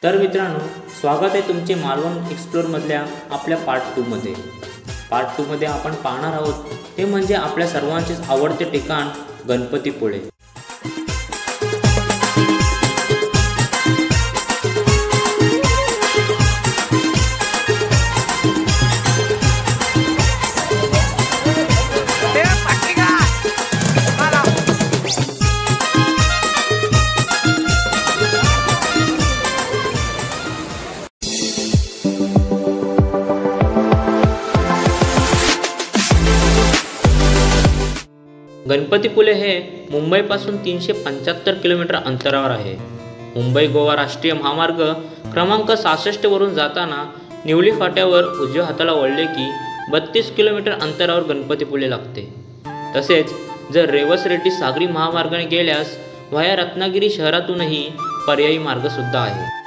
तर मित्रांनो, स्वागत आहे तुमचे मालवण एक्सप्लोरमधल्या आपल्या पार्ट 2 मध्ये। पार्ट 2 मध्ये आपण पाहणार आहोत ते म्हणजे आपल्या सर्वांचेच आवडते ठिकाण गणपतीपुळे। गणपतीपुळे हे मुंबईपासून 375 किलोमीटर अंतरावर आहे। मुंबई गोवा राष्ट्रीय महामार्ग क्रमांक 66 वरून जाताना निवली फाट्यावर उजव्या हाताला वळले की 32 किलोमीटर अंतरावर गणपतीपुळे लागते। तसेच जर रेवस रेड्डी सागरी महामार्गाने गेल्यास व्हाया रत्नागिरी शहरातूनही पर्यायी मार्ग सुद्धा आहे।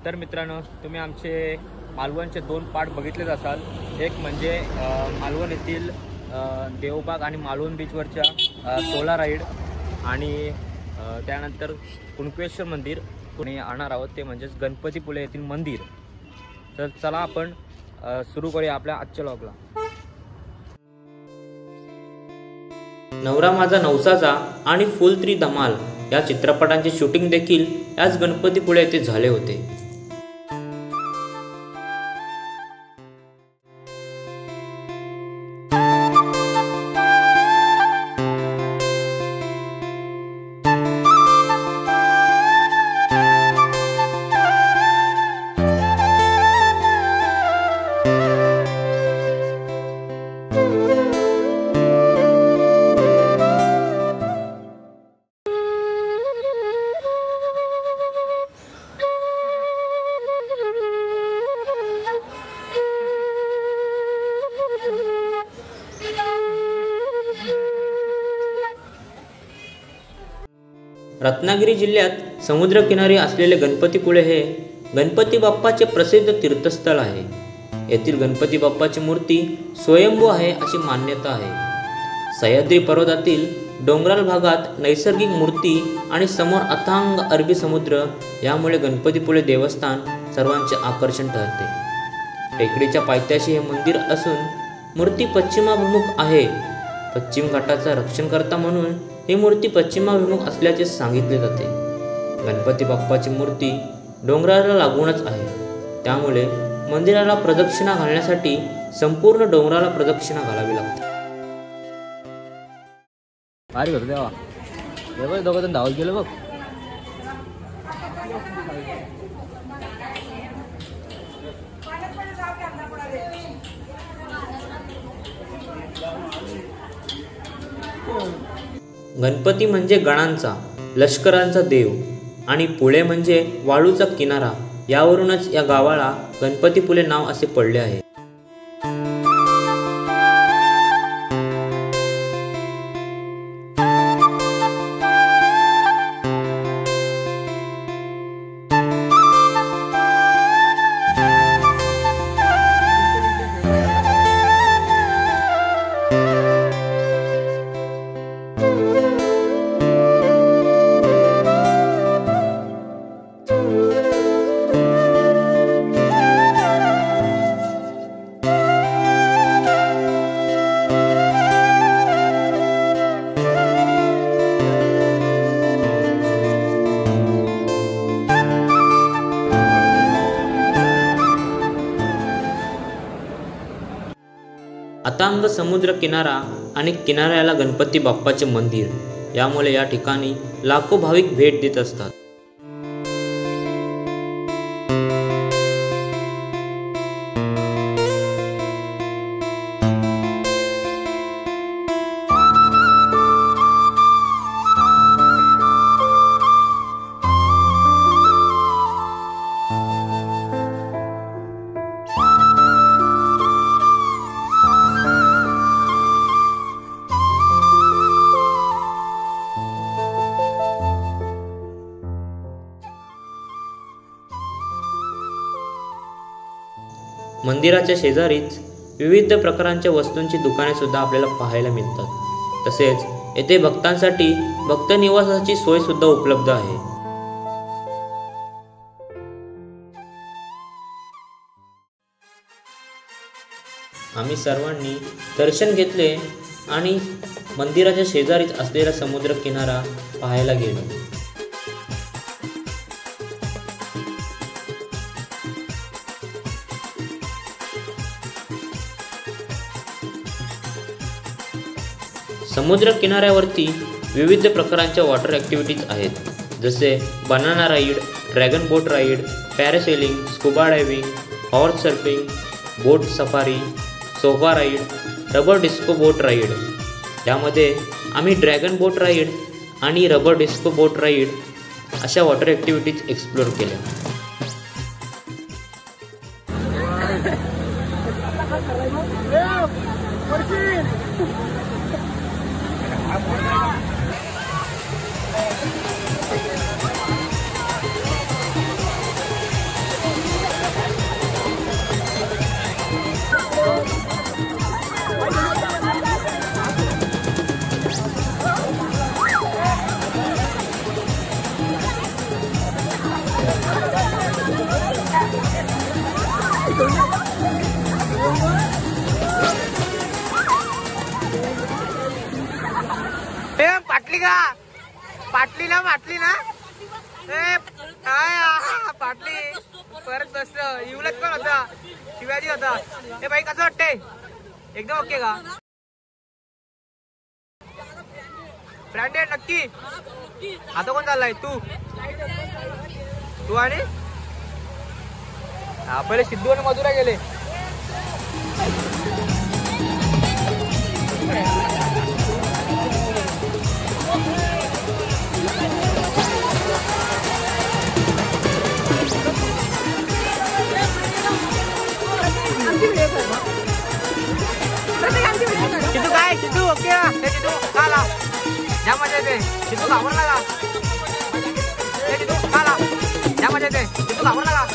तर मित्रांनो, तुम्ही आमचे मालवणचे 2 पार्ट बघितलेच असाल। एक म्हणजे मालवण येथील देवबाग आणि मालवण बीचवरच्या सोला राईड आणि त्यानंतर कुणकेश्वर मंदिर कोणी आणणार आहोत ते म्हणजेच गणपतीपुळे येथील मंदिर। तर चला आपण सुरू करूया आपल्या आजच्या व्लॉगला। नवरा माझा नवसाचा आणि फुल 3 धमाल या चित्रपटांचे शूटिंग देखील याच गणपतीपुळे येथे झाले होते। रत्नागिरी जिल्ह्यात समुद्रकिनारी असलेले गणपतीपुळे हे गणपती बाप्पाचे प्रसिद्ध तीर्थस्थळ आहे। येथील गणपती बाप्पाची मूर्ती स्वयंभू आहे अशी मान्यता आहे। सह्याद्री पर्वतातील डोंगराळ भागात नैसर्गिक मूर्ती आणि समोर अथांग अरबी समुद्र यामुळे गणपतीपुळे देवस्थान सर्वांचे आकर्षण ठरते। टेकडीच्या पायथ्याशी हे मंदिर असून मूर्ती पश्चिमाभिमुख आहे। पश्चिम घाटाचा रक्षणकर्ता म्हणून ही मूर्ती पश्चिमाभिमुख असल्याचे सांगितले जाते। गणपती बाप्पाची मूर्ती डोंगराला लागूनच आहे, त्यामुळे मंदिराला प्रदक्षिणा घालण्यासाठी संपूर्ण डोंगराला प्रदक्षिणा घालावी लागते। भारी होतं देवा, हे बघ दोघं धावत गेलं बघ। गणपती म्हणजे गणांचा लष्करांचा देव आणि पुळे म्हणजे वाळूचा किनारा, यावरूनच या गावाला गणपतीपुळे नाव असे पडले आहे। अथांग समुद्र किनारा आणि किनाऱ्याला गणपती बाप्पाचे मंदिर, यामुळे या ठिकाणी लाखो भाविक भेट देत असतात। मंदिराच्या शेजारीच विविध प्रकारांच्या वस्तूंची दुकाने सुद्धा आपल्याला पाहायला मिळतात. तसेच येथे भक्तांसाठी भक्त निवासाची सोय सुद्धा उपलब्ध आहे. आम्ही सर्वांनी दर्शन घेतले आणि मंदिराच्या शेजारीच असलेला समुद्र किनारा पाहायला गेलो. समुद्र किनाऱ्यावरती विविध प्रकारांच्या वॉटर ॲक्टिव्हिटीज आहेत, जसे banana ride, dragon boat ride, parasailing, scuba diving, horse surfing, boat safari, sofa ride, rubber disco boat ride. त्यामध्ये आम्ही ड्रॅगन बोट राईड आणि रबर डिस्को बोट राईड अशा वॉटर ॲक्टिव्हिटीज एक्सप्लोर केल्या. पाटली ना पाटली परत बस युवलच पण होता, शिवाजी होता. हे बाई कसं वाटतंय? एकदम ओके का? ब्रँडेड नक्की. आता कोण चाललाय? तू आणि पहिले सिद्धू आणि मधुरा गेले. सिद्धू काय? सिद्धू ओके का? सिद्धू खाला ज्या मजा येते. सिद्धू घाबरला का? सिद्धू खाला ज्या मजा येते. सिद्धू घाबरला का?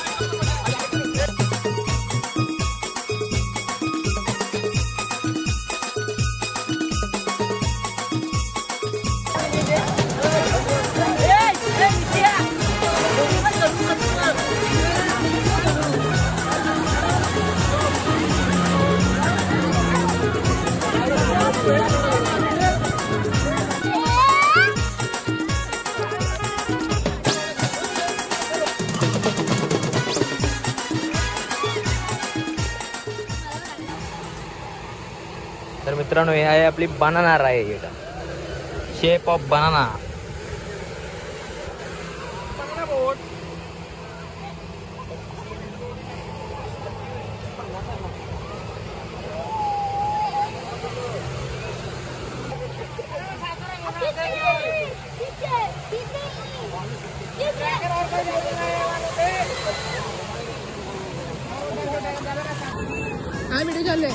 तर मित्रांनो, हे आहे आपली banana ride, shape of banana. Boat काय वीडियो चालले?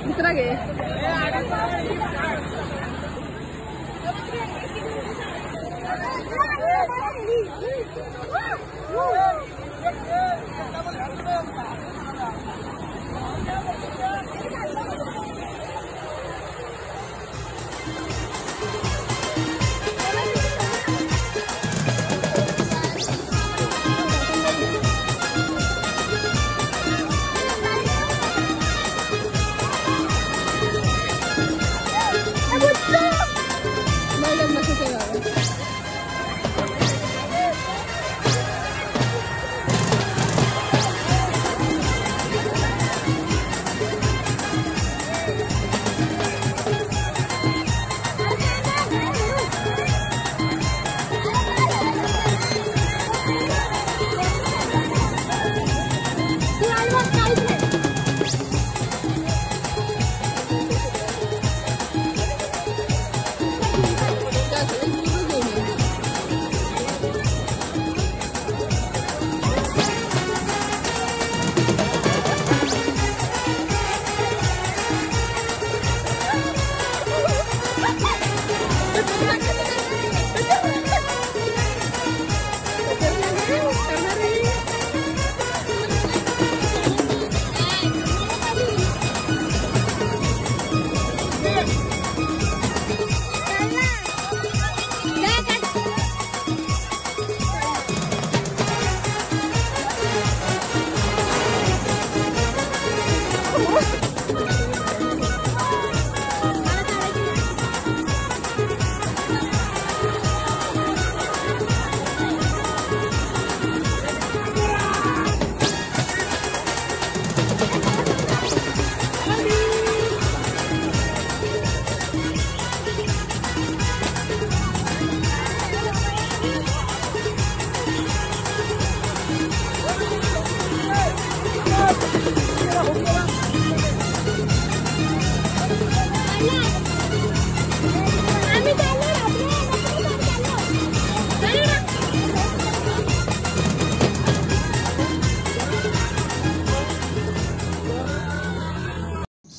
दुसरा घे.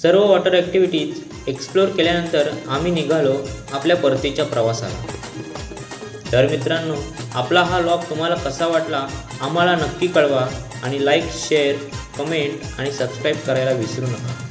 सर्व वॉटर ॲक्टिव्हिटीज एक्सप्लोअर केल्यानंतर आम्ही निघालो आपल्या परतीच्या प्रवासाला। तर मित्रांनो, आपला हा व्लॉग तुम्हाला कसा वाटला आम्हाला नक्की कळवा आणि लाईक, शेअर, कमेंट आणि सबस्क्राईब करायला विसरू नका।